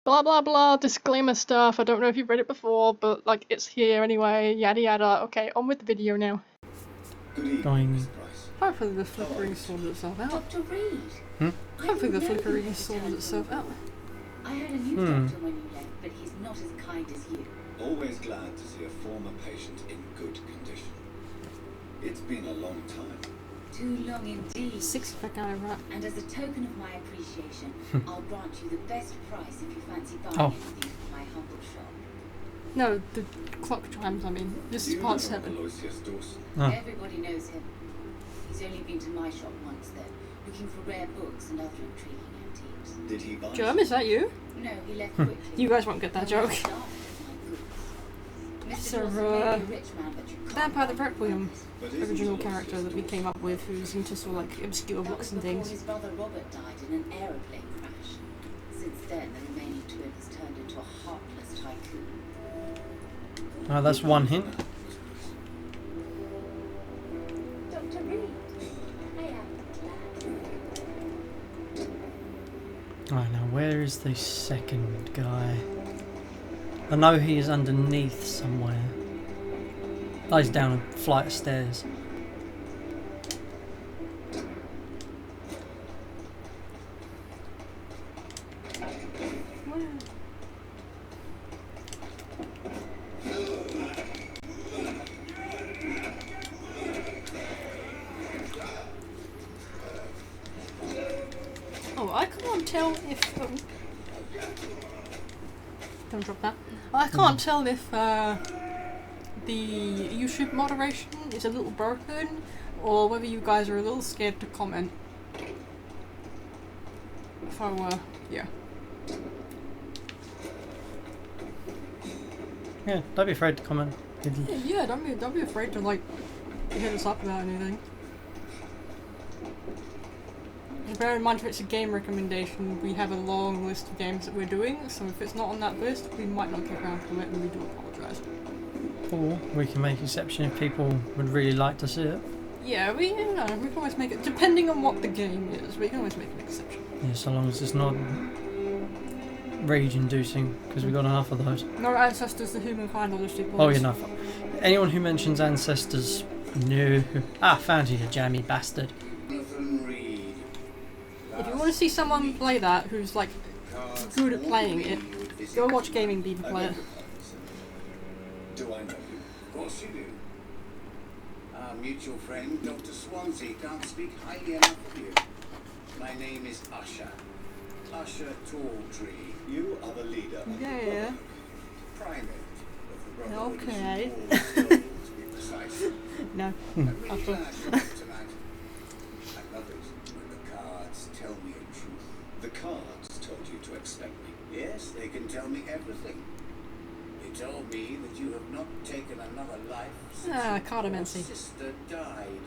blah blah blah disclaimer stuff. I don't know if you've read it before, but like it's here anyway, yada yada. Okay, on with the video now. Good evening, Miss Price. Hopefully the flickering sorted itself out. Dr. Reed. Hopefully the flickering sorted itself out. I had a new doctor when you left, but he's not as kind as you. Always glad to see a former patient in good condition. It's been a long time. Too long indeed. 6 guy, right? And as a token of my appreciation, I'll grant you the best price if you fancy buying anything from my humble shop. No, the clock chimes, I mean. This is part 7. Aloysius Dawson. Everybody knows him. He's only been to my shop once, though, looking for rare books and other intriguing antiques. Did he buy? Germ, is that you? No, he left quickly. You guys won't get that joke. So, Vampyr the Requiem, original character that we came up with, who's into sort of like obscure books and things. His brother Robert died in an aeroplane crash. Since then, the remaining twin has turned into a heartless tycoon. Oh, that's one hint. Dr. Reed, I am Right, now where is the second guy? I know he is underneath somewhere. Oh, he's down a flight of stairs. Oh, I can't tell if... don't drop that. I can't tell if the YouTube moderation is a little broken, or whether you guys are a little scared to comment. So, yeah. Yeah, don't be afraid to comment. Yeah, don't be afraid to, like, hit us up about anything. And bear in mind, if it's a game recommendation, we have a long list of games that we're doing, so if it's not on that list, we might not get around to it, and we do apologise. Or we can make exception if people would really like to see it. Yeah, we can always make it, depending on what the game is, we can always make an exception. Yeah, so long as it's not rage-inducing, because we've got enough of those. No ancestors to humankind or just equals. Oh, yeah, no. Anyone who mentions ancestors, no. Ah, found you, you jammy bastard. If you want to see someone play that who's like good at playing it, go watch Gaming Beaver play it. Do I know you? Of course you do. Our mutual friend, Dr. Swansea, can't speak highly enough of you. My name is Usher. Usher Talltree. You are the leader of Yeah. the primate of the Brotherhood. Okay. To be precise. No. I'm really glad you're here tonight. I love it when the cards tell me a truth. The cards told you to expect me. Yes, they can tell me everything. They told me that you have not taken another life since your cardomancy. sister died.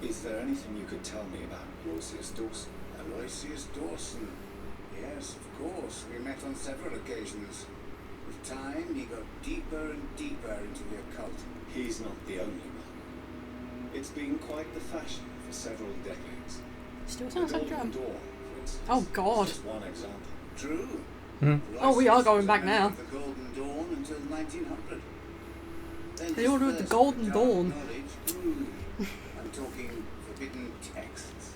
Is there anything you could tell me about Aloysius Dawson? Aloysius Dawson? Yes, of course. We met on several occasions. With time, he got deeper and deeper into the occult. He's not the only one. It's been quite the fashion for several decades. Still sounds like drum. Dawn, for instance, Oh God. is just one example. True. Oh, we are going back now. The Golden Dawn until 1900. Then They all do his the first Golden dark Dawn. knowledge grew. I'm talking forbidden texts,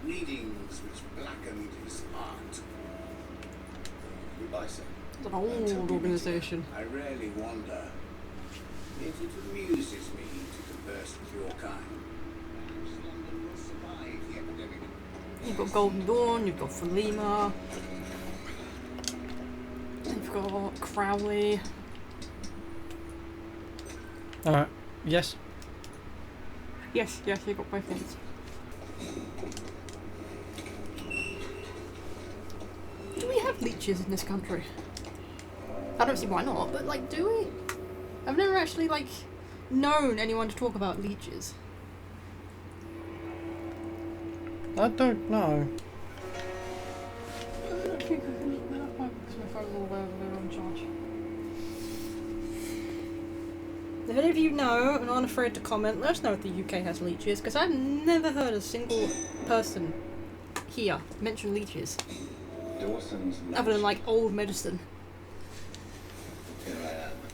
readings which blackened his heart. Goodbye, sir. It's an old organisation. I rarely wander. Yet it amuses me to converse with your kind. Perhaps London will survive the epidemic. You've got Golden Dawn, you've got Philema, you've got Crowley. Alright, yes. Yes, you've got both things. Do we have leeches in this country? I don't see why not, but like, do we? I've never actually like known anyone to talk about leeches. I don't know. If any of you know and aren't afraid to comment, let us know if the UK has leeches, because I've never heard a single person here mention leeches. Dawson's Other than mansion. like old medicine. Here I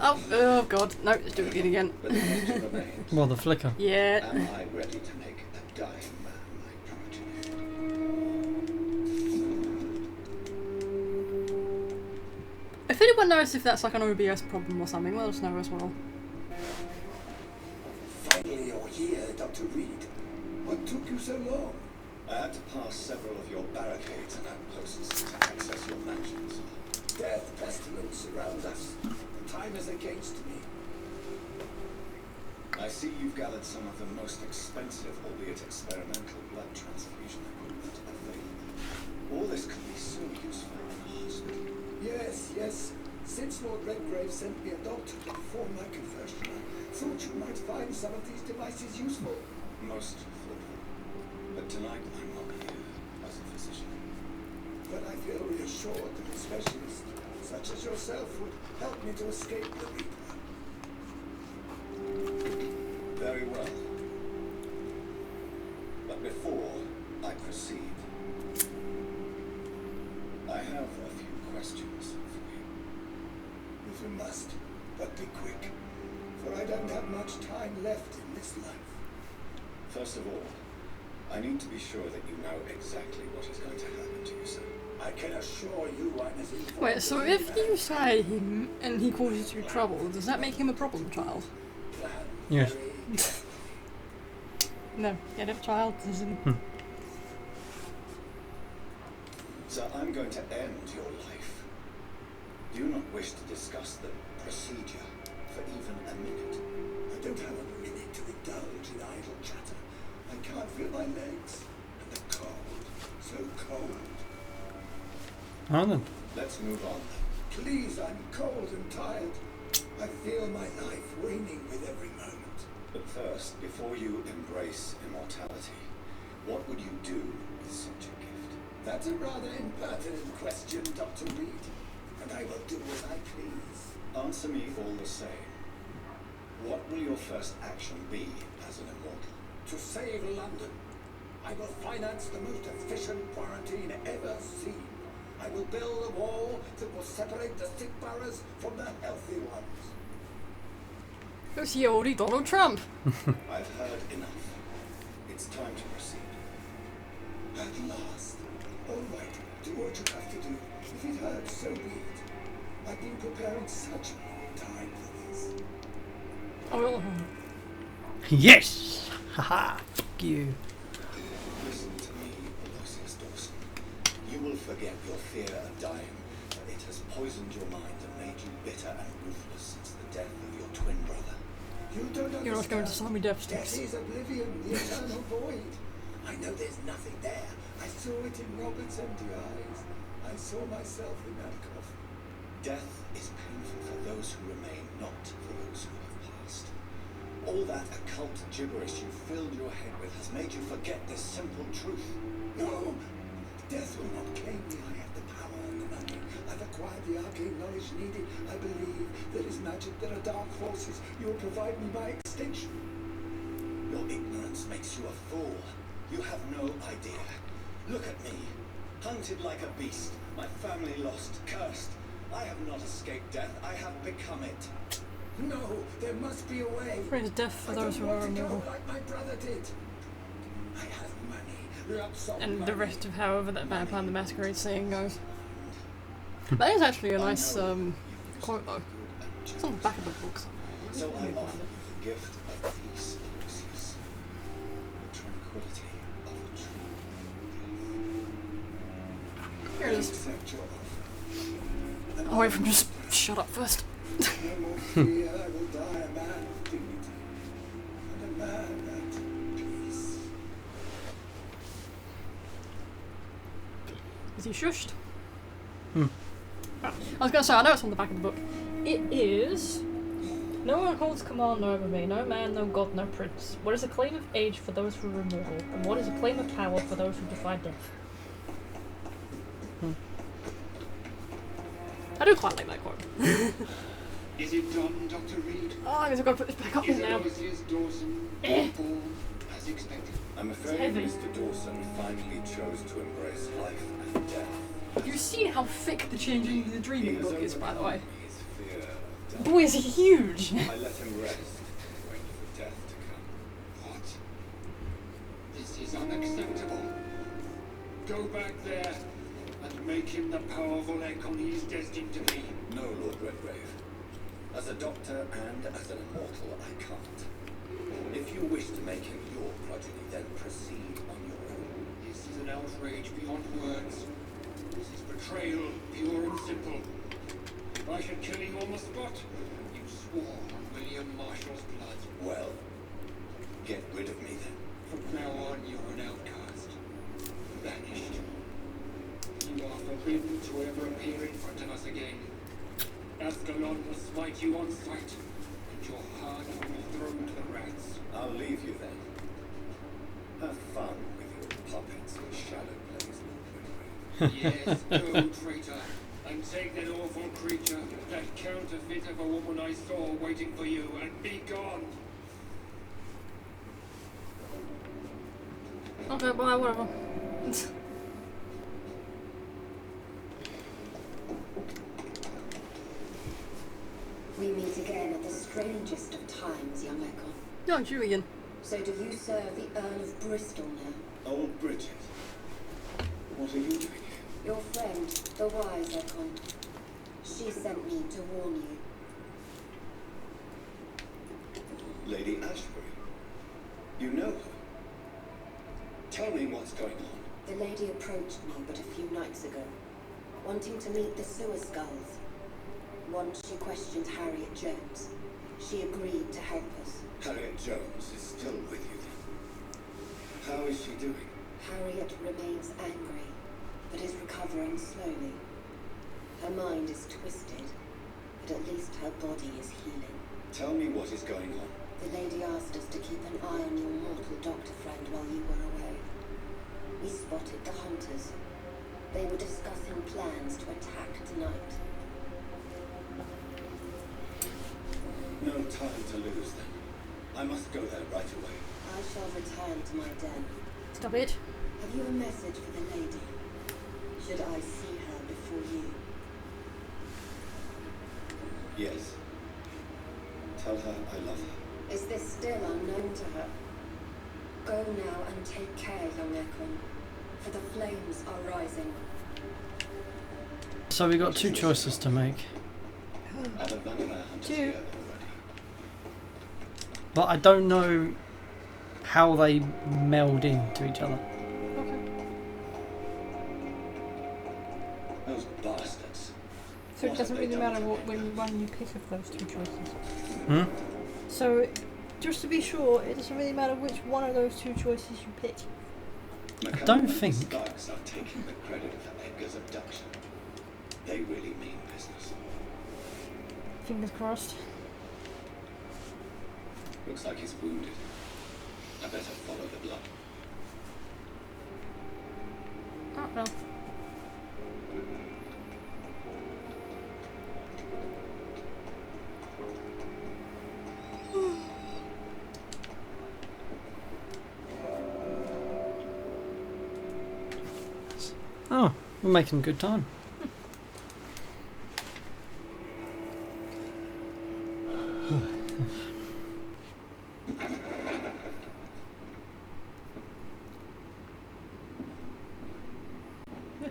am. Oh god, no, let's do it again. But the question remains. Well, the flicker. Yeah. Am I ready to make a dying man my progeny? If anyone knows if that's like an OBS problem or something, let us know as well. Finally you're here, Dr. Reed. What took you so long? I had to pass several of your barricades and outposts to access your mansions. Death, pestilence surround us. Time is against me. I see you've gathered some of the most expensive, albeit experimental, blood transfusion equipment available. All this could be so useful in a hospital. Yes, yes. Since Lord Redgrave sent me a doctor to perform my conversion, I thought you might find some of these devices useful. Most thoughtful. But tonight I'm not here as a physician. But I feel reassured that a specialist such as yourself would help me to escape the Reaper. Very well. But before I proceed, I have a few questions for you. If you must, but be quick, for I don't have much time left in this life. First of all, I need to be sure that you know exactly what is going to happen to you, sir. I can assure you I'm as informed. Wait, so if you say him and he causes you trouble, does that make him a problem child? Yes. No, get a child doesn't. So I'm going to end your life. Do you not wish to discuss the procedure for even a minute? I don't have a minute to indulge in idle chatter. I can't feel my legs. And the cold. So cold. Oh, then. Let's move on. Please, I'm cold and tired. I feel my life waning with every moment. But first, before you embrace immortality, what would you do with such a gift? That's a rather impertinent question, Dr. Reed. And I will do as I please. Answer me all the same. What will your first action be as an immortal? To save London. I will finance the most efficient quarantine ever seen. I will build a wall that will separate the sick boroughs from the healthy ones. Who's the oldie Donald Trump? I've heard enough. It's time to proceed. At last. All right, do what you have to do. If it hurts, so be it. I've been preparing such a long time for this. Oh, well, Yes! Haha! Fuck you. Listen to me, Aloysius Dawson. You will forget your fear of dying, but it has poisoned your mind and made you bitter and ruthless since the death of your twin brother. You don't understand. you're not going to sell me death Death sticks. is oblivion, the eternal void. I know there's nothing there. I saw it in Robert's empty eyes. I saw myself in that coffin. Death is painful for those who remain, not for those who have passed. All that occult gibberish you filled your head with has made you forget this simple truth. No! Death will not claim me. I have the power and the money. I've acquired the arcane knowledge needed. I believe there is magic, there are dark forces. You will provide me my extinction. Your ignorance makes you a fool. You have no idea. Look at me. Hunted like a beast. My family lost, cursed. I have not escaped death. I have become it. No, there must be a way. Praise death for I those don't who are want to go immortal. like my brother did. I have money. Lots of And money. the rest of however that Vampire the Masquerade saying goes. That is actually a nice quote though. It's on the back of the book somewhere. So I offer you the gift of peace, Lucius. The tranquility of a true Here it is. accept your offer. And Oh wait from just shut up first. no more fear, I will die a man of dignity. And a man at peace. Is he shushed? I was gonna say, I know it's on the back of the book. It is. No one holds command over me, no man, no god, no prince. What is a claim of age for those who are immortal, and what is a claim of power for those who defy death? I do quite like that quote. Is it done, Dr. Reed? Oh, I guess I've got to put this back up Is now. Aloysius Dawson born as expected? I'm afraid heavy. Mr. Dawson finally chose to embrace life and death You've seen how thick the Changing the Dreaming book is, by the way. His fear of death. Boy, is he huge! I let him rest, wait for death to come. What? This is unacceptable. Go back there and make him the powerful Ekon he is destined to be. No, Lord Redgrave. As a doctor and as an immortal, I can't. If you wish to make him your progeny, then proceed on your own. This is an outrage beyond words. This is betrayal, pure and simple. If I should kill you on the spot, you swore on William Marshall's blood. Well, get rid of me then. From now on, you're an outcast. Banished. You are forbidden to ever appear in front of us again. Ascalon will smite you on sight, and your heart will be thrown to the rats. I'll leave you then. Have fun with your puppets and shadow plays, Lord Redgrave. Yes, go, traitor, and take that awful creature, that counterfeit of a woman I saw waiting for you, and be gone. Okay, bye, whatever. We meet again at the strangest of times, young Ekon. No, Julian. So do you serve the Earl of Bristol now? Old Bridget, what are you doing here? Your friend, the wise Ekon. She sent me to warn you. Lady Ashbury. You know her. Tell me what's going on. The lady approached me but a few nights ago, wanting to meet the sewer skulls. Once she questioned Harriet Jones. She agreed to help us. Harriet Jones is still with you then. How is she doing? Harriet remains angry, but is recovering slowly. Her mind is twisted, but at least her body is healing. Tell me what is going on. The lady asked us to keep an eye on your mortal doctor friend while you were away. We spotted the hunters. They were discussing plans to attack tonight. No time to lose then. I must go there right away. I shall return to my den. Stop it. Have you a message for the lady? Should I see her before you? Yes. Tell her I love her. Is this still unknown to her? Go now and take care, young Ekon, for the flames are rising. So we got two choices to make. Other vampire hunters Two. here already. But I don't know how they meld into each other. Okay. Those bastards. So it What doesn't have they really done matter to what Edgar? when you pick of those two choices. Hmm? So, just to be sure, it doesn't really matter which one of those two choices you pick. I don't McCallum and think- Starks are taking the credit for Edgar's abduction. They really mean business. Fingers crossed. Looks like he's wounded. I better follow the blood. Oh no. Oh, we're making good time.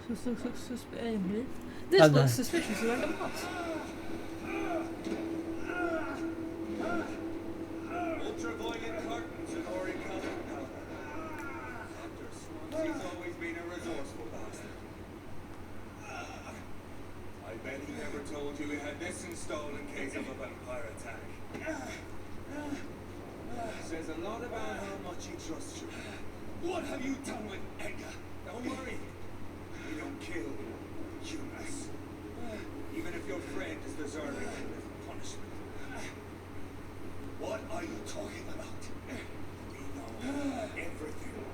This looks suspicious. Oh, This no. looks suspiciously like a mouse. Ultraviolet curtains and oric powder. Dr. Swansea's always been a resourceful bastard. I bet he never told you he had this installed in case of a vampire attack. Says a lot about how much he trusts you. What have you done with Edgar? Don't worry. We don't kill humans. Even if your friend is deserving of punishment. What are you talking about? We know everything.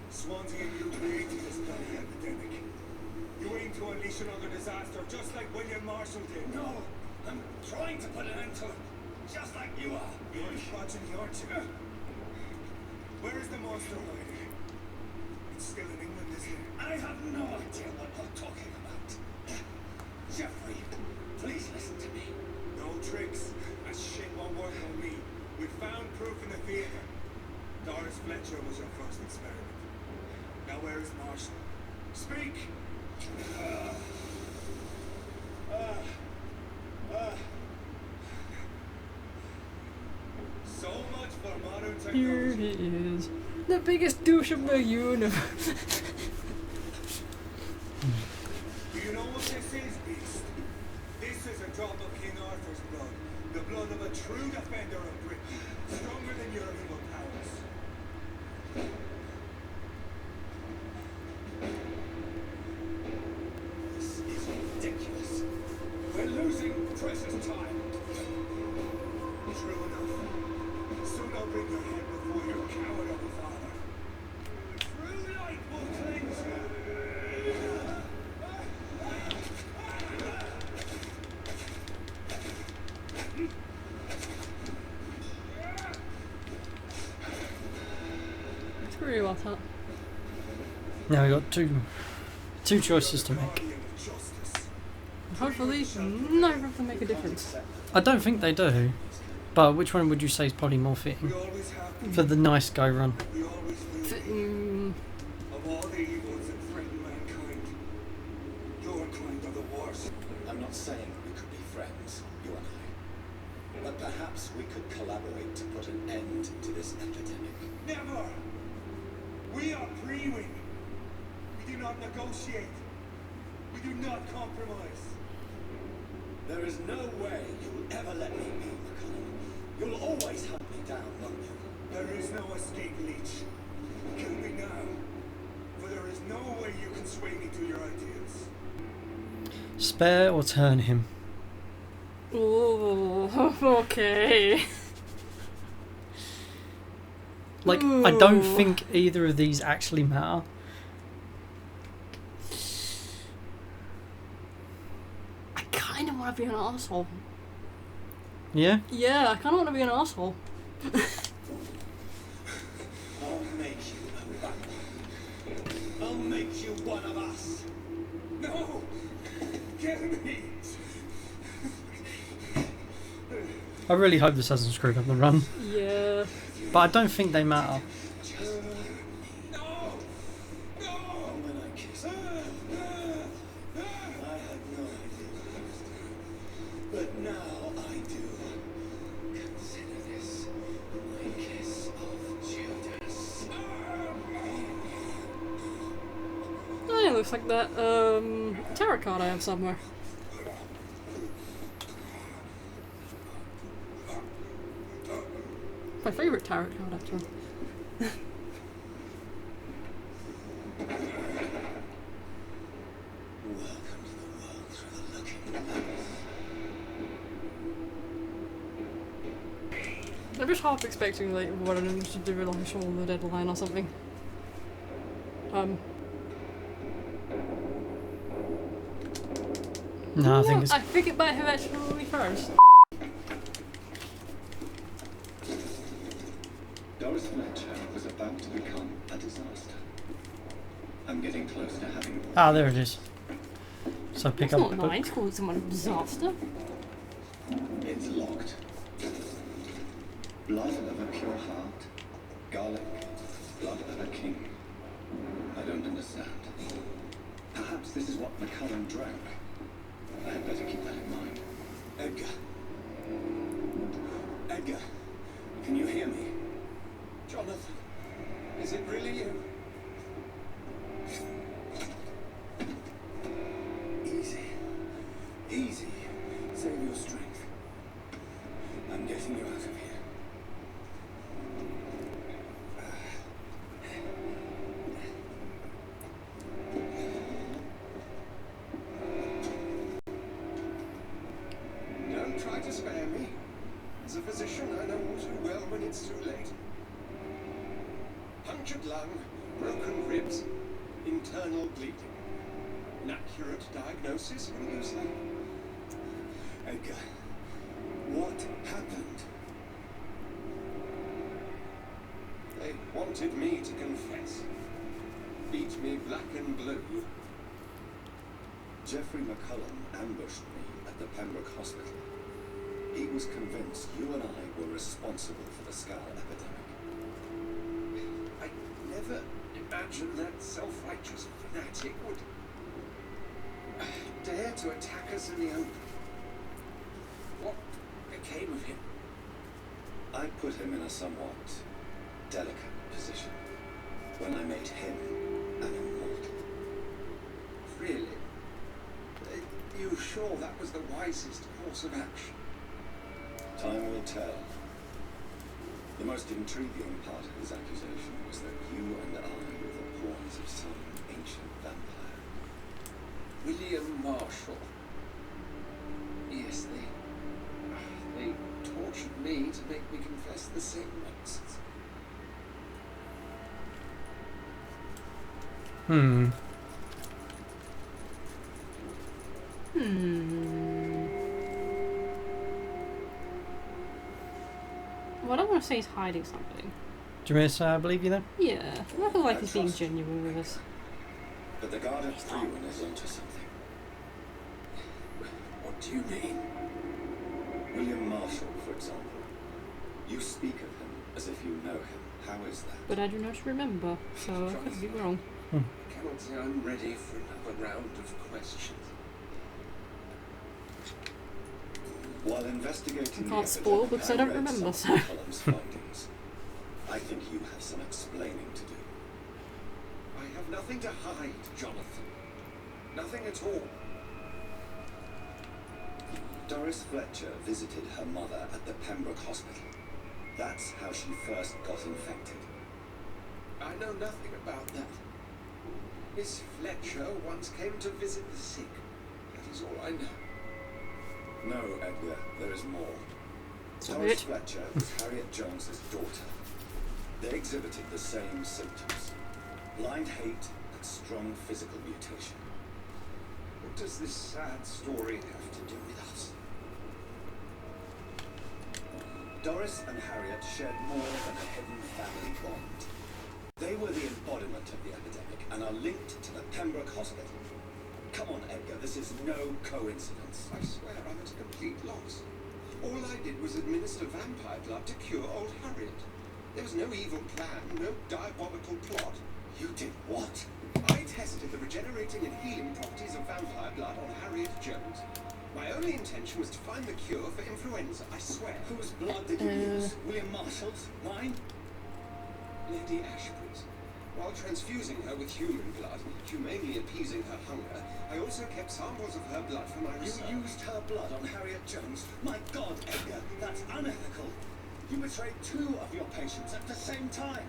Swansea and you created this bloody epidemic. You aim to unleash another disaster just like William Marshall did. No, I'm trying to put an end to it. Just like you are. You're progeny, aren't you? Where is the monster rider? It's still in England, listening. I have no idea what you're talking about. Jeffrey, please listen to me. No tricks. That shit won't work on me. We found proof in the theater. Doris Fletcher was your first experiment. Now where is Marshall? Speak! So much for modern Here technology. he is. The biggest douche of the universe. Do you know what this is, Beast? This is a drop of King Arthur's blood. The blood of a true defender of Britain. Stronger than your evil powers. This is ridiculous. We're losing precious time. True enough. Soon I'll bring your head before your coward of a father. True light will cleanse you. Screw you, what's that? Now we got two choices to make. Guardian of justice. Hopefully, neither of them make a difference. I don't think they do, but which one would you say is probably more fitting We always have been. for the nice guy run? We always will be. Fitting. Of all the evils that threaten mankind, your kind are the worst. I'm not saying we could be friends, you and I. But perhaps we could collaborate to put an end to this epidemic. Never! We are pre-wing. We do not negotiate. We do not compromise. There is no way you will ever let me be, McCullen. You'll always hunt me down, won't you? There is no escape, Leech. Kill me now. For there is no way you can sway me to your ideas. Spare or turn him? Oh, okay. Like, I don't Ooh. think either of these actually matter. I kind of want to be an asshole. Yeah? Yeah, I kind of want to be an asshole. I'll make you a vampire. I'll make you one of us. No! Kill me! I really hope this hasn't screwed up the run, Yeah. but I don't think they matter. No! No! When I kissed you, I had no idea. But now I do. Consider this my kiss of Judas. Oh, it looks like that tarot card I have somewhere. My favourite tarot card, actually. Welcome to the world through the looking glass. I'm just half expecting like one of them to do like a Shaun of the Dead line or something. No, I think it's. I think it might have actually first. Doris Fletcher was about to become a disaster. I'm getting close to having. Ah, there it is. So pick It's up not the book. nice calling someone a disaster. It's locked. Blood of a pure heart. Garlic. Blood of a king. I don't understand. Perhaps this is what McCullen drank. I had better keep that in mind. Edgar. Edgar. Can you hear me? Jonathan. Is it really you? Easy. Easy. Save your strength. I'm getting you out of here. Don't try to spare me. As a physician, I know all too well when it's too late. Punctured lung, broken ribs, internal bleeding. An accurate diagnosis, wouldn't you say? Edgar, what happened? They wanted me to confess. beat me black and blue. Jeffrey McCullum ambushed me at the Pembroke Hospital. He was convinced you and I were responsible for the Skull epidemic. I never imagined that self-righteous fanatic would dare to attack us in the open. What became of him? I put him in a somewhat delicate position when I made him an immortal. Really? Are you sure that was the wisest course of action? Time will tell. The most intriguing part of his accusation was that you and I were the pawns of some ancient vampire. William Marshall. Yes, they tortured me to make me confess the same nonsense. Well, I don't want to say he's hiding something. Do you miss I believe you then? Yeah, I feel like he's being genuine with us. But the Guard of Freeman is onto something. What do you mean? William Marshall, for example. You speak of him as if you know him. How is that? But I do not remember, so I could be wrong. I cannot say I'm ready for another round of questions. While investigating I the can't spoil epidemic, because I don't read remember, some of so. Cullum's findings. I think you have some explaining to do. I have nothing to hide, Jonathan. Nothing at all. Doris Fletcher visited her mother at the Pembroke Hospital. That's how she first got infected. I know nothing about that. Miss Fletcher once came to visit the sick. That is all I know. No, Edgar, there is more. So Doris it. Fletcher was Harriet Jones's daughter. They exhibited the same symptoms. Blind hate and strong physical mutation. What does this sad story have to do with us? Doris and Harriet shared more than a hidden family bond. They were the embodiment of the epidemic and are linked to the Pembroke Hospital. Come on, Edgar, this is no coincidence. I swear I'm at a complete loss. All I did was administer vampire blood to cure old Harriet. There was no evil plan, no diabolical plot. You did what? I tested the regenerating and healing properties of vampire blood on Harriet Jones. My only intention was to find the cure for influenza, I swear. Whose blood did you use? William Marshall's? Mine? Lady Ashby's. While transfusing her with human blood, humanely appeasing her hunger, I also kept samples of her blood for my research. You used her blood on Harriet Jones? My God, Edgar, that's unethical. You betrayed two of your patients at the same time.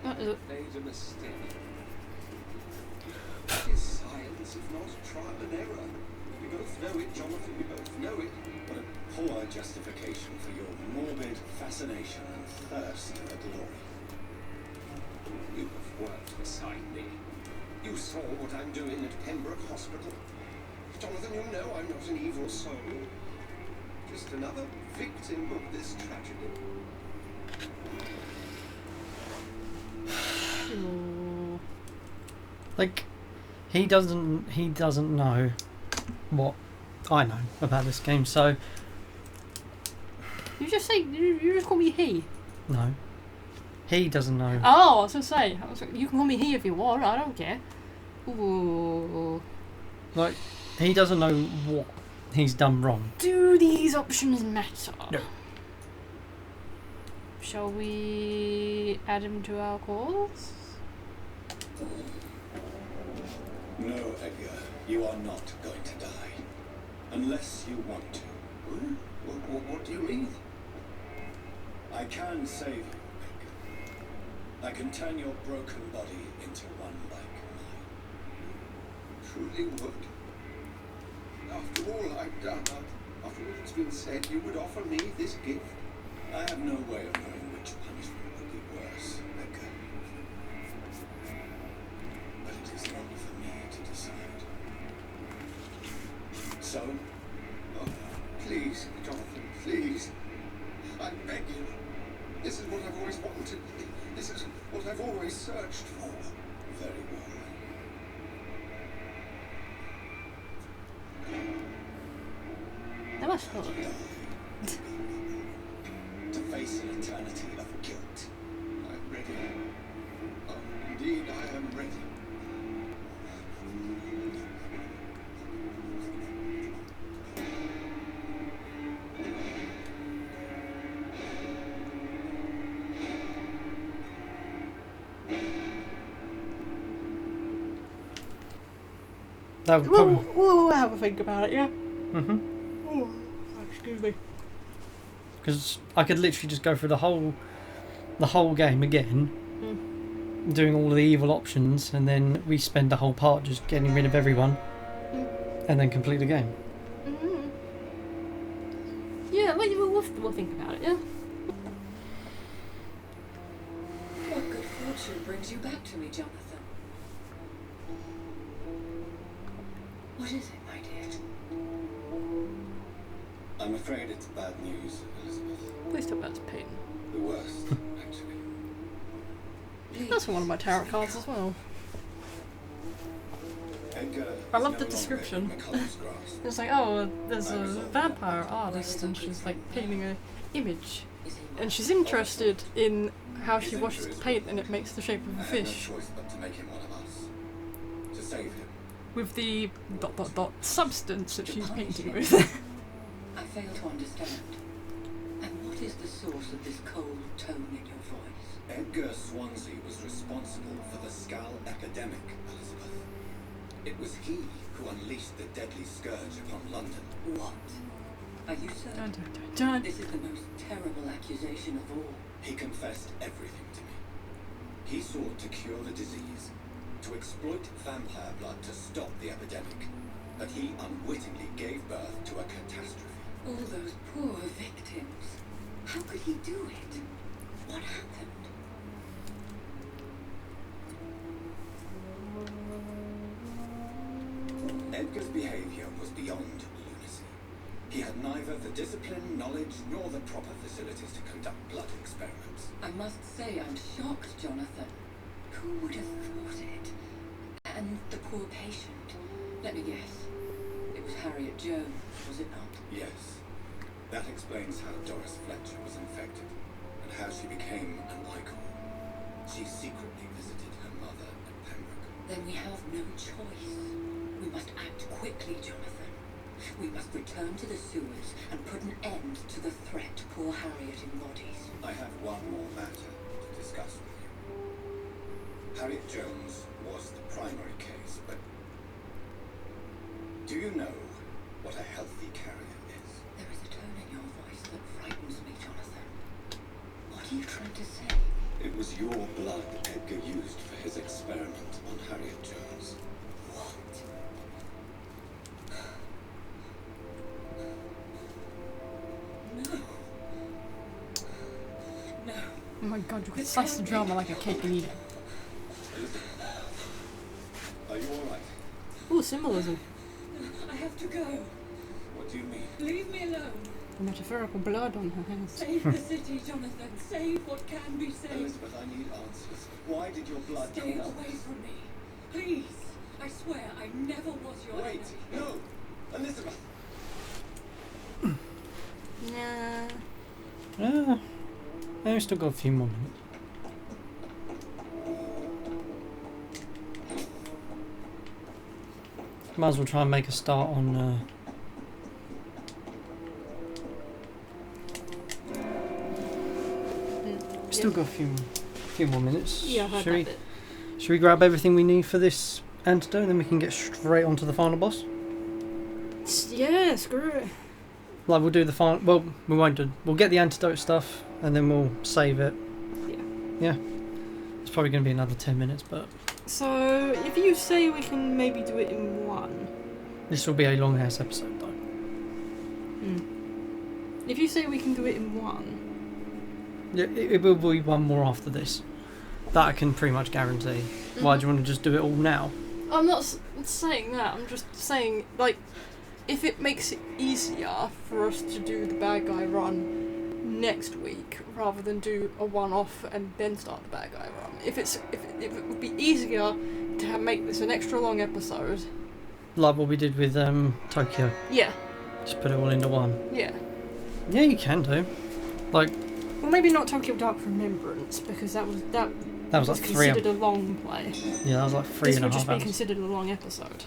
That is Made a mistake. It is science, if not trial and error. We both know it, Jonathan, we both know it. What a poor justification for your morbid fascination and thirst for glory. You have worked beside me. You saw what I'm doing at Pembroke Hospital. Jonathan, you know I'm not an evil soul. Just another victim of this tragedy. oh. Like, he doesn't know what I know about this game, so You just say you just call me he. no. He doesn't know. Oh, I was gonna say you can call me he if you want. I don't care. Ooh. Like, he doesn't know what he's done wrong. Do these options matter? No. Shall we add him to our calls? No, Edgar, you are not going to die. Unless you want to. What do you mean? I can save you, Edgar. I can turn your broken body into one like mine. Truly would. After all I've done, after all that's been said, you would offer me this gift? I have no way of knowing which punishment would be worse, Edgar. But it is not for me to decide. So, Oh, please, Jonathan, please. I beg you. This is what I've always wanted. This This is what I've always searched for. Very well. That was fun. To face an eternity of guilt. I'm ready. Oh, indeed, I am ready. That would probably. We'll have a think about it, yeah? Mhm. Oh, excuse me. Because I could literally just go through the whole game again, doing all the evil options, and then we spend the whole part just getting rid of everyone, and then complete the game. Mm-hmm. Yeah, we'll think about it, yeah? What good fortune brings you back to me, Jonathan? What is it, my dear? I'm afraid it's bad news, Elizabeth. Please tell me that's pain. The worst, actually. That's one of my tarot cards as well. Edgar I is love no the longer description. in McCullum's grasp. It's like, oh, there's a vampire artist and she's like painting an image. Is he And she's interested in how she washes the paint and it makes the shape of I a had no fish. choice but to make him one of us. To save him. With the ... substance that she's painting with. I fail to understand. And what is the source of this cold tone in your voice? Edgar Swansea was responsible for the Skull epidemic, Elizabeth. It was he who unleashed the deadly scourge upon London. What? Are you Dun, certain? dun, dun, dun. This is the most terrible accusation of all. He confessed everything to me. He sought to cure the disease, to exploit vampire blood to stop the epidemic, but he unwittingly gave birth to a catastrophe. All those poor victims. How could he do it? What happened? Edgar's behavior was beyond lunacy. He had neither the discipline, knowledge, nor the proper facilities to conduct blood experiments. I must say I'm shocked, Jonathan. Who would have thought it? And the poor patient. Let me guess. It was Harriet Jones, was it not? Yes. That explains how Doris Fletcher was infected, and how she became an icon. She secretly visited her mother at Pembroke. Then we have no choice. We must act quickly, Jonathan. We must return to the sewers and put an end to the threat poor Harriet embodies. I have one more matter to discuss with you. Harriet Jones was the primary case, but do you know what a healthy carrier is? There is a tone in your voice that frightens me, Jonathan. What are you trying to say? It was your blood Edgar used for his experiment on Harriet Jones. What? No. No. Oh my god, you could slice the drama like a cake and eat it. Elizabeth, are you all right? Ooh, symbolism. I have to go. What do you mean? Leave me alone. The metaphorical blood on her hands. Save the city, Jonathan. Save what can be saved. Elizabeth, I need answers. Why did your blood Stay cause away this? from me. Please. I swear I never was your Wait, enemy. no! Elizabeth! Nah. We've still got a few more minutes. Might as well try and make a start on. Still got a few more minutes. Yeah, I heard that bit. Should we grab everything we need for this antidote, and then we can get straight onto the final boss? Yeah, screw it. Like we'll do the final. Well, we won't do. We'll get the antidote stuff, and then we'll save it. Yeah. Yeah. It's probably going to be another 10 minutes, but So, if you say we can maybe do it in one. this will be a long ass episode, though. If you say we can do it in one. Yeah, it will be one more after this. That I can pretty much guarantee. Why do you want to just do it all now? I'm not saying that, I'm just saying, like, if it makes it easier for us to do the bad guy run next week rather than do a one-off and then start the bad guy run. If it would be easier to make this an extra long episode. Like what we did with Tokyo. Yeah. Just put it all into one. Yeah. Yeah, you can do. Like. Well, maybe not Tokyo Dark Remembrance because that was like 3 considered a long play. Yeah, that was like 3.5 hours. This would just be considered a long episode.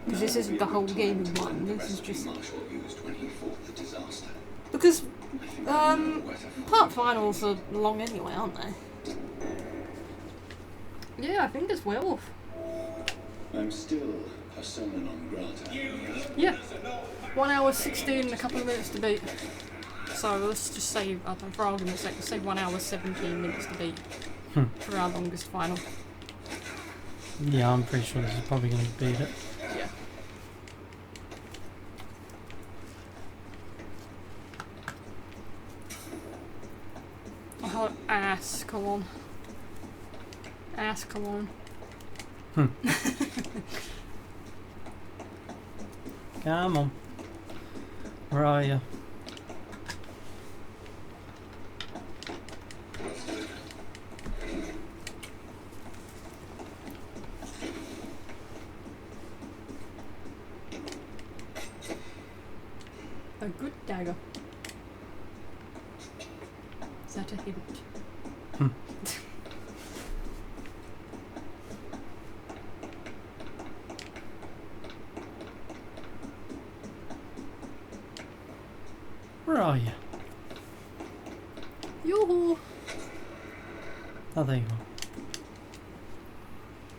Because this isn't the whole game in one. This is just because part finals are long anyway, aren't they? Yeah, I think it's werewolf. I'm still persona non grata. Yeah. 1 hour 16 and a couple of minutes to beat. So let's just say, I don't know, for argument's sake, let's say 1 hour 17 minutes to beat for our longest final. Yeah, I'm pretty sure this is probably going to beat it. Yeah. Oh, ass, come on. Ass, come on. Come on. Where are you? A good dagger. Is that a hint? Where are you? Yoo-hoo! Oh, there you are.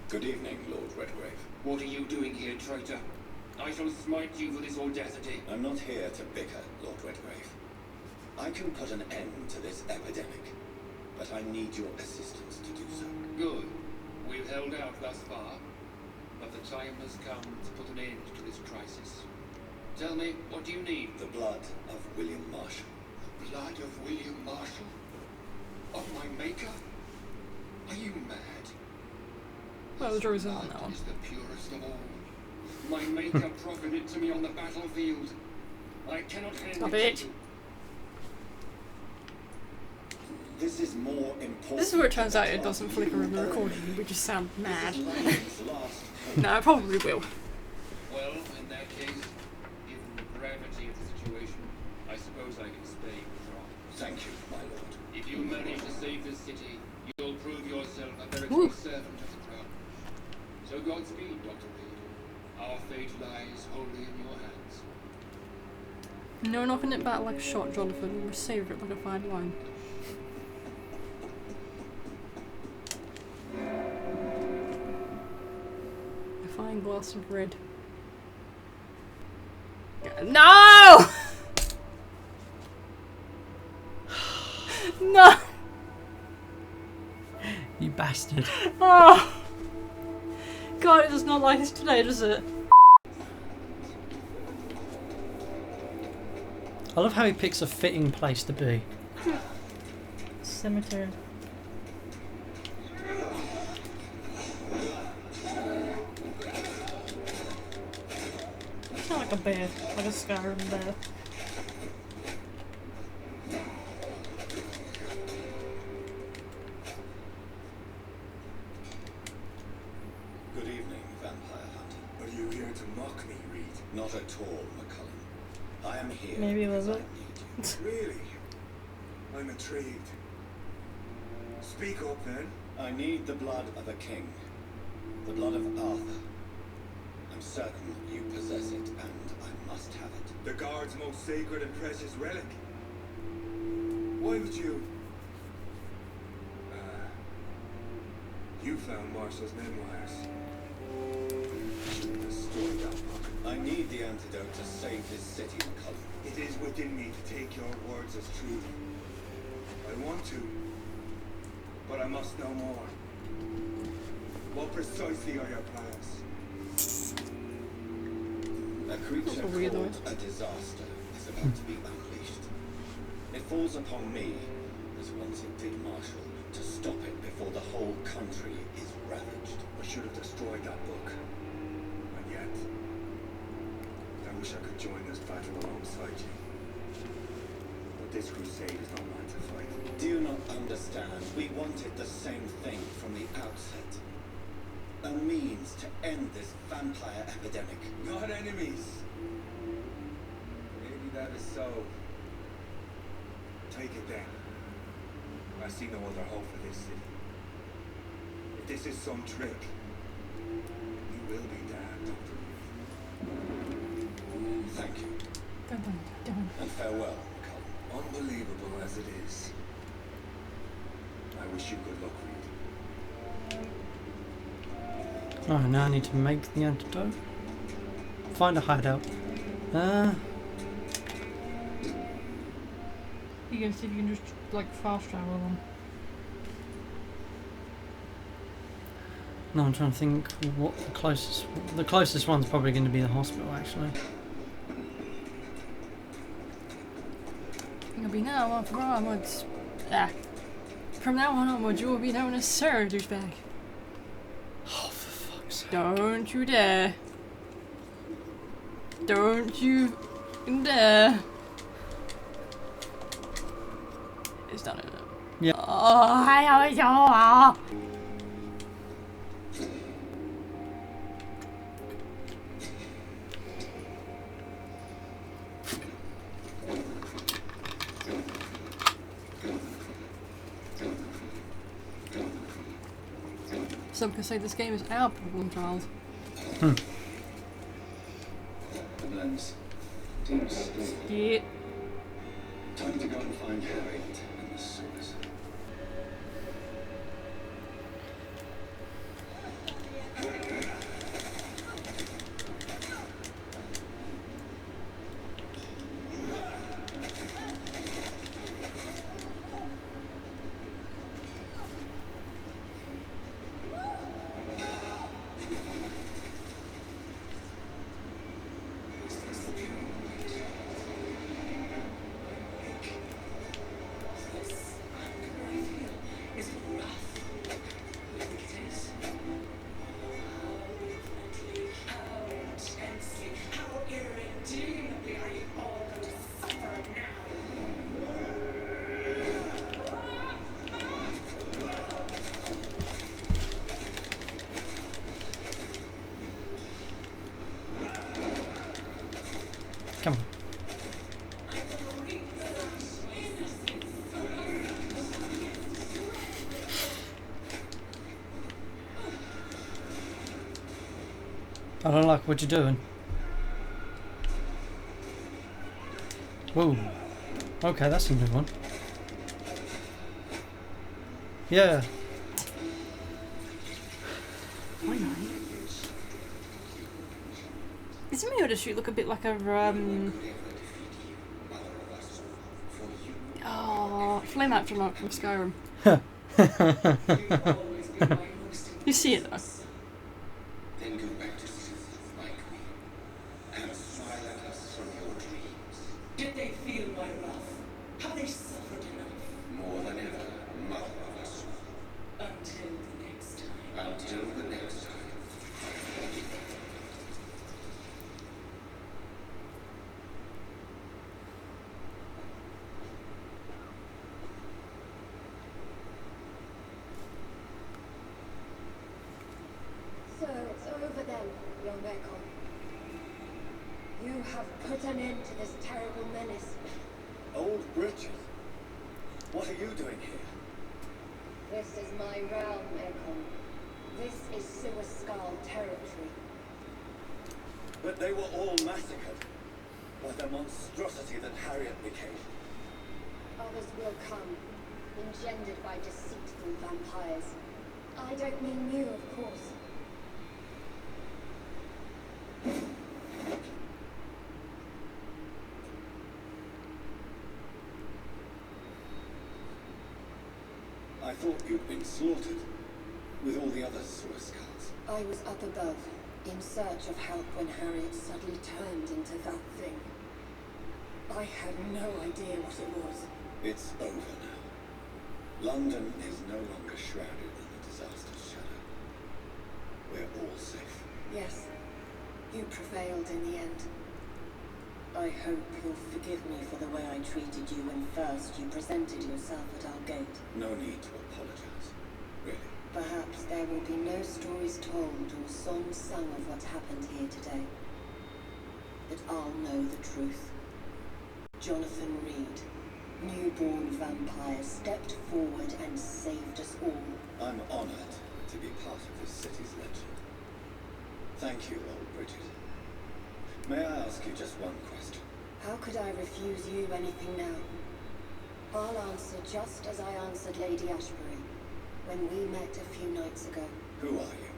Good evening, Lord Redgrave. What are you doing here, traitor? I shall smite you for this audacity. I'm not here to bicker, Lord Redgrave. I can put an end to this epidemic, but I need your assistance to do so. Good. We've held out thus far, but the time has come to put an end to this crisis. Tell me, what do you need? The blood of William Marshall. The blood of William Marshall? Of my maker? Are you mad? Well, the jury's out on that Blood one. is the purest of all. My maker proffered it to me on the battlefield. I cannot hand Stop it it. to you. This is more important. This is where it turns out it doesn't flicker in the recording and we just sound mad. This is life's last hope. No, it probably will. Well, in that case, given the gravity of the situation, I suppose I can spare you a trial. Thank you, my lord. If you manage to save this city, you'll prove yourself a Ooh. veritable servant of the crown. So Godspeed, Dr. Reed. Our fate lies wholly in your hands. No knocking it back like a shot, Jonathan. We saved it like a fine wine. A fine glass of red. No! No! You bastard. Oh! God, it does not like us today, does it? I love how he picks a fitting place to be. Cemetery. It's not like a bear, like a Skyrim bear. Good evening, Vampire Hunter. Are you here to mock me, Reed? Not at all, McCullum. I am here Maybe a because little I bit. need you. Really? I'm intrigued. Speak up then. I need the blood of a king. The blood of Arthur. I'm certain you possess it, and I must have it. The guard's most sacred and precious relic. Why would you? You found Marshall's memoirs. You destroyed that book. I need the antidote to save this city, McCullum. It is within me to take your words as true. I want to, but I must know more. What precisely are your plans? A creature That's a weird called noise. a disaster is about to be unleashed. It falls upon me, as once it did Marshall, to stop it before the whole country is ravaged. I should have destroyed that book. And yet, I wish I could join this battle alongside you. But this crusade is not mine to fight. Do you not understand? We wanted the same thing from the outset. A means to end this vampire epidemic. Not enemies. Maybe that is so. Take it then. I see no other hope for this city. If this is some trick, you will be damned, Dr. Thank you. Dun, dun, dun. And farewell, McCullum. Unbelievable as it is, I wish you good luck, Reed. Oh, now I need to make the antidote. Find a hideout. You can see if you can just like fast travel them. No, I'm trying to think what the closest. The closest one's probably going to be the hospital, actually. You'll be now on from onwards. From now on onwards, you will be known as Sir Douchebag. Oh, for fuck's sake! Don't you dare! Don't you dare! It's done, isn't it? Yeah. Oh, some could say this game is our problem child. The lens. Deep sleep. Yeah. Time to go and find Harriet and the sewers. Come on. I don't like what you're doing. Whoa. Okay, that's a new one. Yeah. Isn't me or does she look a bit like a flame astronaut from Skyrim? You see it though. Then go back to sleep, my queen, and smile at us from your dreams. Did they feel my wrath? Have they suffered enough? More than ever, mother of us. Until the next time. Until the next time. So it's over then, young Ekon. You have put an end to this terrible menace. Old Bridget, what are you doing here? This is my realm, Ekon. This is Suascal territory. But they were all massacred by the monstrosity that Harriet became. Others will come, engendered by deceitful vampires. I don't mean you, of course. I thought you'd been slaughtered with all the other Suascals. I was up above, in search of help when Harriet suddenly turned into that thing. I had no idea what it was. It's over now. London is no longer shrouded in the disaster's shadow. We're all safe. Yes, you prevailed in the end. I hope you'll forgive me for the way I treated you when first you presented yourself at our gate. No need to apologize. Really. Perhaps there will be no stories told or songs sung of what happened here today. But I'll know the truth. Jonathan Reed, newborn vampire, stepped forward and saved us all. I'm honored to be part of this city's legend. Thank you, old Bridget. May I ask you just one question? How could I refuse you anything now? I'll answer just as I answered Lady Ashbury when we met a few nights ago. Who are you?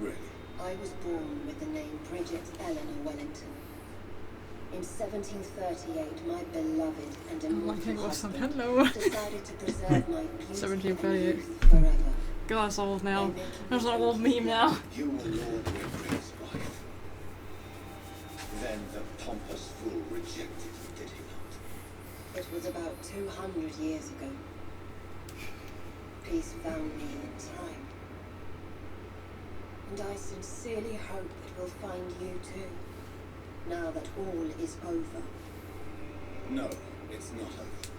Really? I was born with the name Bridget Eleanor Wellington. In 1738, my beloved and immortal husband Hello. decided to preserve my beauty 1738. and youth forever. God, that's old now. by making There's me an old meme now. You were Lord Wingray's wife. Then the pompous fool rejected you, did he not? It was about 200 years ago. Peace found me in time. And I sincerely hope it will find you too, now that all is over. No, it's not over.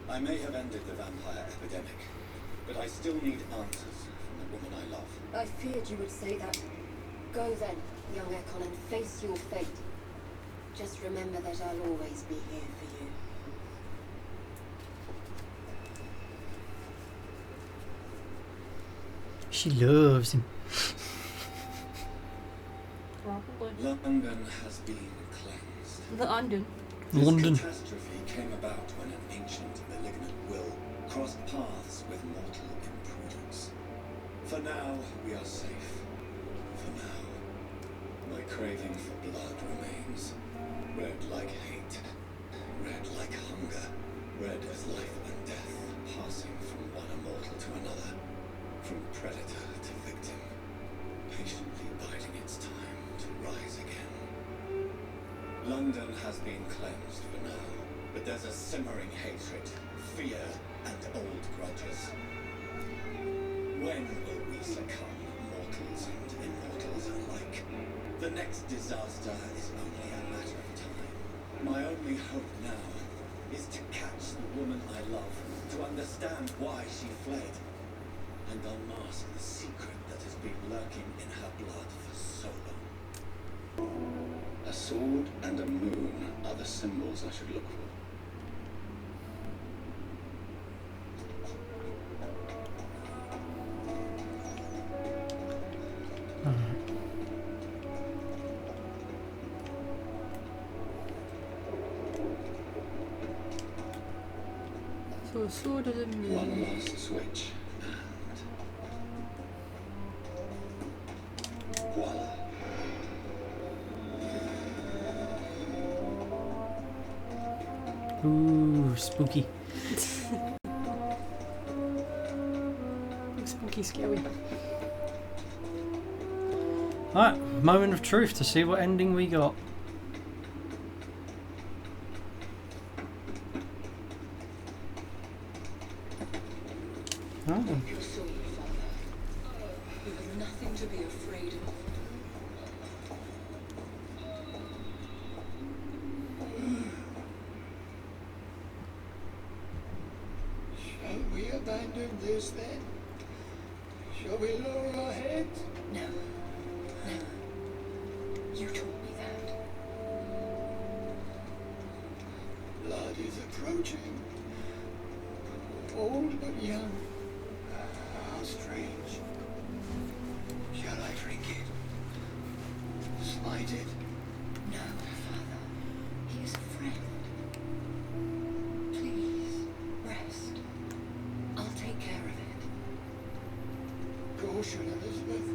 I may have ended the vampire epidemic, but I still need answers from the woman I love. I feared you would say that. Go then, young Ekon, and face your fate. Just remember that I'll always be here for you. She loves him. Probably. London has been cleansed. The London. This London. catastrophe came about when an ancient malignant will crossed paths with mortal imprudence. For now, we are safe. For now. My craving for blood remains. Red like hate. Red like hunger. Red as life and death, passing from one immortal to another. From predator to victim. Patiently biding its time to rise again. London has been cleansed for now, but there's a simmering hatred, fear, and old grudges. When will we succumb, mortals and immortals alike? The next disaster is only a matter of time. My only hope now is to catch the woman I love, to understand why she fled, and unmask the secret that has been lurking in her blood for so long. A sword and a moon are the symbols I should look for. So a sword is in me. One last switch, and voila. Ooh, spooky. Spooky, scary. Alright, moment of truth to see what ending we got. Oh. You're sorry, Father. You have nothing to be afraid of. Shall we abandon this then? Shall we lower our heads? No. No. You taught me that. Blood is approaching. Old but young. How strange. Shall I drink it? Smite it? No, Father. He is a friend. Please, rest. I'll take care of it. Caution, Elizabeth.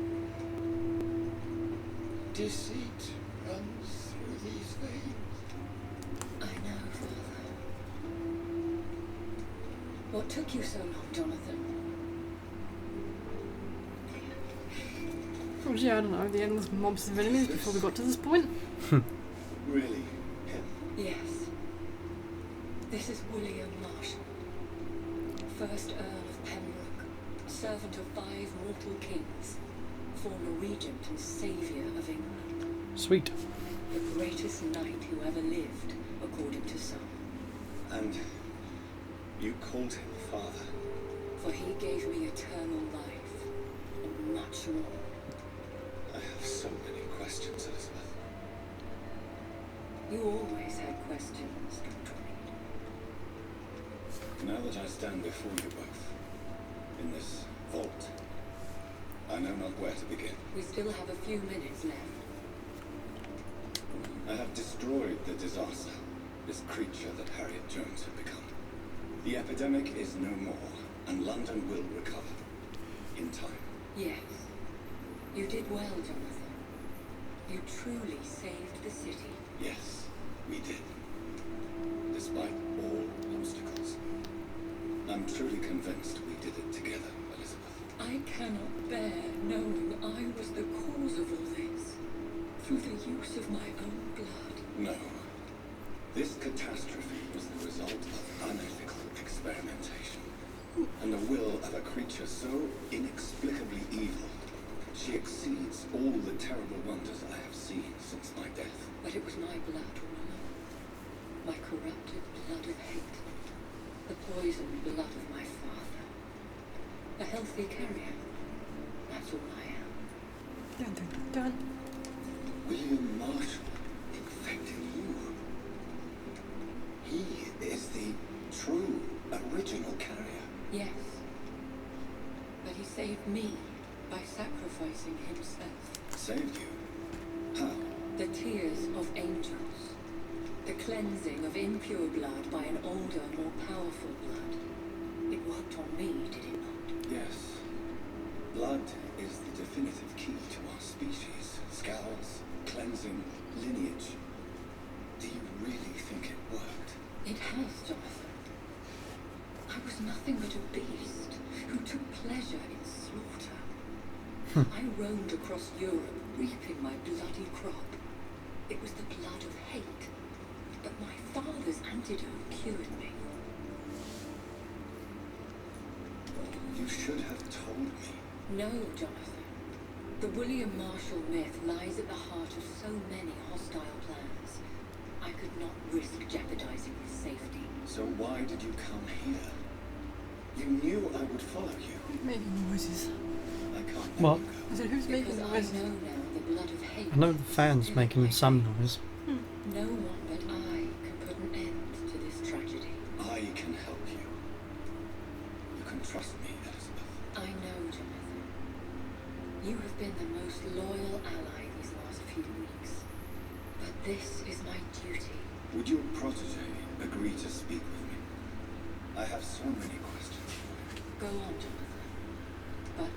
Deceit runs through these veins. I know, Father. What took you so long, Jonathan? Well, yeah, I don't know. The endless mobs of enemies before we got to this point. Really? Him? Yes. This is William Marshall, 1st Earl of Pembroke, servant of 5 mortal kings, former regent and saviour of England. Sweet. The greatest knight who ever lived, according to some. And you called him father. For he gave me eternal life, and much more. I have so many questions, Elizabeth. You always had questions, Dr. Reed. Now that I stand before you both, in this vault, I know not where to begin. We still have a few minutes left. I have destroyed the disaster, this creature that Harriet Jones had become. The epidemic is no more, and London will recover. In time. Yes. You did well, Jonathan. You truly saved the city. Yes, we did. Despite all obstacles. I'm truly convinced we did it together, Elizabeth. I cannot bear knowing I was the cause of all this. Through the use of my own blood. No. This catastrophe was the result of unethical experimentation. And the will of a creature so inexplicably evil, she exceeds all the terrible wonders I have seen since my death. But it was my blood all along. My corrupted blood of hate. The poisoned blood of my father. A healthy carrier. That's all I am. Dun, dun, dun, dun. William Marshall infected you. He is the true, original carrier. Yes. But he saved me by sacrificing himself. Saved you? How? The tears of angels. The cleansing of impure blood by an older, more powerful blood. It worked on me, did it not? Yes. Blood is the definitive key to our species. Scouts, cleansing, lineage. Do you really think it worked? It has, Jonathan. I was nothing but a beast who took pleasure in slaughter. I roamed across Europe, reaping my bloody crop. It was the blood of hate. But my father's antidote cured me. You should have told me. No, Jonathan. The William Marshall myth lies at the heart of so many hostile plans. I could not risk jeopardizing his safety. So why did you come here? You knew I would follow you. Making noises. I can't let What? you go. I said, who's Because making I noises? know now the blood of hate. I know the fan's is making my some fate. noise. No one but I can put an end to this tragedy. I can help you. You can trust me, Elizabeth. I know, Jonathan. You have been the most loyal ally these last few weeks. But this is my duty. Would your protege agree to speak with me? I have so many questions for you. Go on, Jonathan. But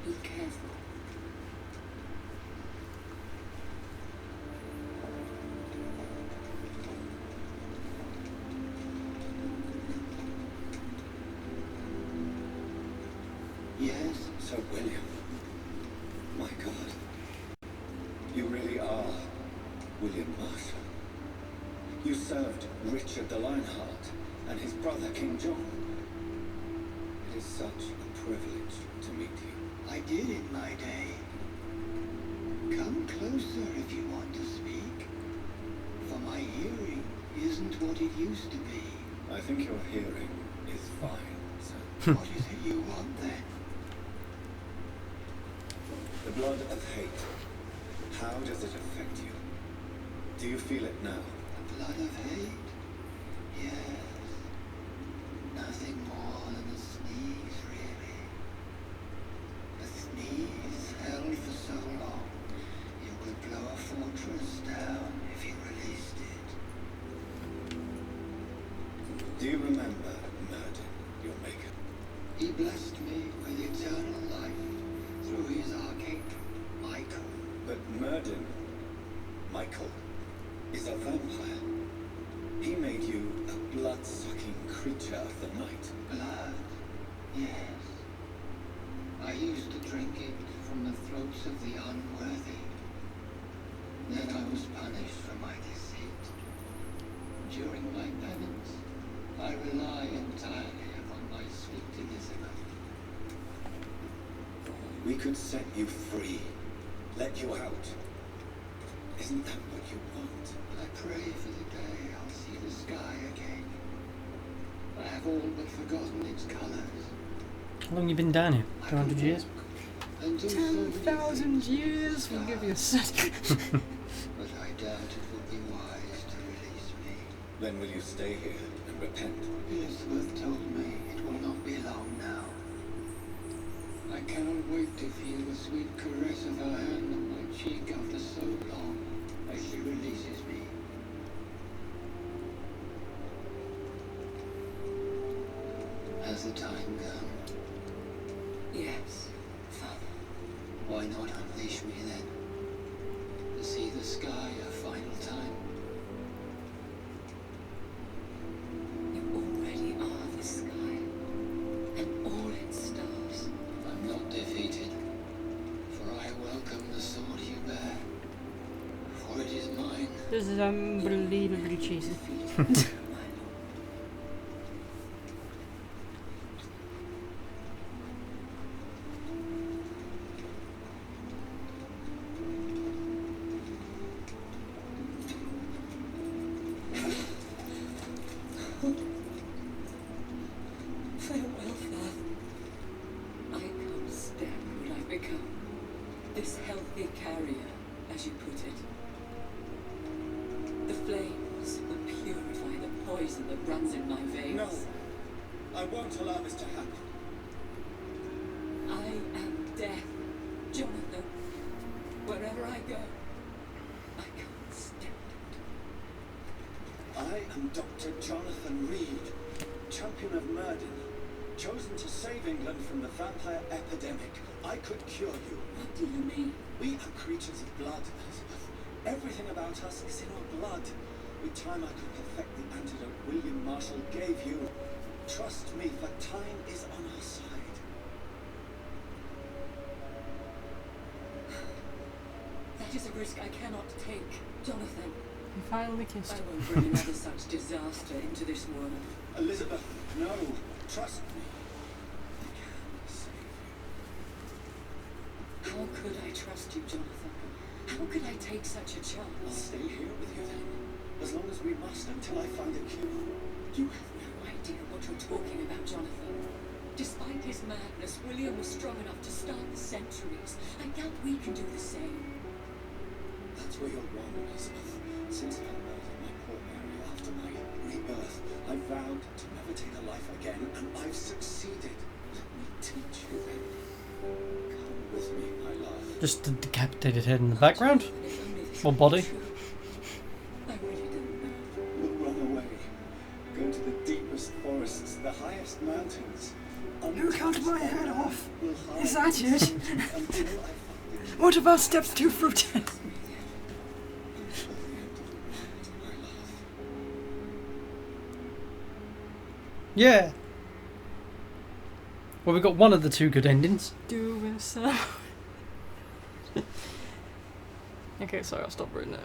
be careful. Yes, Sir William. My God. You really are William Marshall. You served Richard the Lionheart and his brother King John. It is such a privilege to meet you. I did in my day. Come closer if you want to speak. For my hearing isn't what it used to be. I think your hearing is fine, sir. What is it you want then? The blood of hate. How does it affect you? Do you feel it now? The blood of hate? Yes. Nothing more than a sneeze, really. A sneeze held for so long, you could blow a fortress down if you released it. Do you remember Murden, your maker? He blessed me with eternal life through his archangel, Michael. But Murden, Michael, is a vampire. He made you a blood-sucking creature of the night. Blood, yes. I used to drink it from the throats of the unworthy. Then I was punished for my deceit. During my penance, I rely entirely upon my sweet Elizabeth. We could set you free, let you out. Isn't that what you want? I pray for the day I'll see the sky again. I have all but forgotten its colours. How long you been down here? 200 years? And do so many 10,000 things years will give you a set. but I doubt it will be wise to release me. Then will you stay here and repent? Elizabeth told me it will not be long now. I cannot wait to feel the sweet caress of her hand on my cheek after so long as she releases me. Has the time come? Yes, Father. Why not unleash me then? To see the sky a final time? You already are the sky, and all its stars. I'm not defeated, for I welcome the sword you bear, for it is mine. This is unbelievably cheesy. Defeated, my lord. Farewell, Father. I can't stand what I've become. This healthy carrier, as you put it. The flames will purify the poison that runs in my veins. No. I won't allow this to happen. I am death, Jonathan. Wherever I go, I can't stand it. I am Dr. Jonathan Reed, champion of Murden, chosen to save England from the vampire epidemic. I could cure you. What do you mean? We are creatures of blood, Elizabeth. Everything about us is in our blood. With time I could perfect the antidote William Marshall gave you. Trust me, for time is on our side. That is a risk I cannot take, Jonathan. You finally kissed. I won't bring another such disaster into this world. Elizabeth, no. Trust me. I can save you. How could I trust you, Jonathan? How could I take such a I'll chance? stay here with you then. As long as we must until I find a cure. You have no idea what you're talking about, Jonathan. Despite his madness, William was strong enough to start the centuries. I doubt we can do the same. That's where you're wrong, Elizabeth. Since I murdered my poor Mary after my rebirth, I vowed to never take a life again, and I've succeeded. Let me teach you then. Come with me, my love. Just a decapitated head in the background? If only this Or were body? true. I really don't know. We'll run away. Go to the deepest forests, the highest mountains. You cut my head off. We'll hide Is that it? until I find a What about steps 2 through 10? until the end of the world, my love. Yeah. Well, we got one of the two good endings. Do this. Okay, sorry, I'll stop reading it.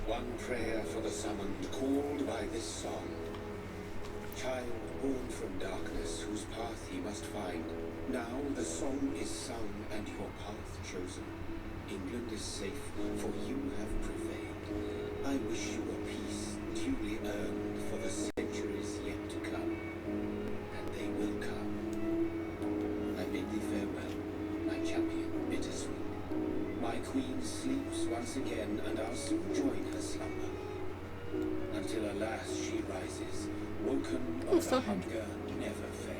One prayer for the summoned, called by this song. Child born from darkness, whose path he must find. Now the song is sung and your path chosen. England is safe, for you have prevailed. I wish you a peace duly earned for the centuries yet to come. And they will come. I bid thee farewell, my champion bittersweet. My queen sleeps once again, and I'll soon join her slumber. Until alas she rises, woken by the stop him. hunger never fed.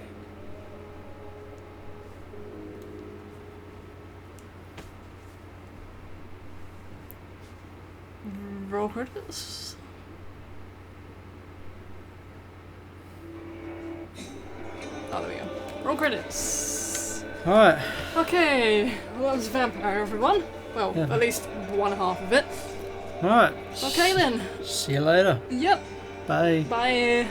Roll credits. Oh, there we go. Roll credits. Alright. Okay, well, that was Vampyr, everyone. Well, Yeah. at least one half of it. Alright. Okay then. See you later. Yep. Bye. Bye.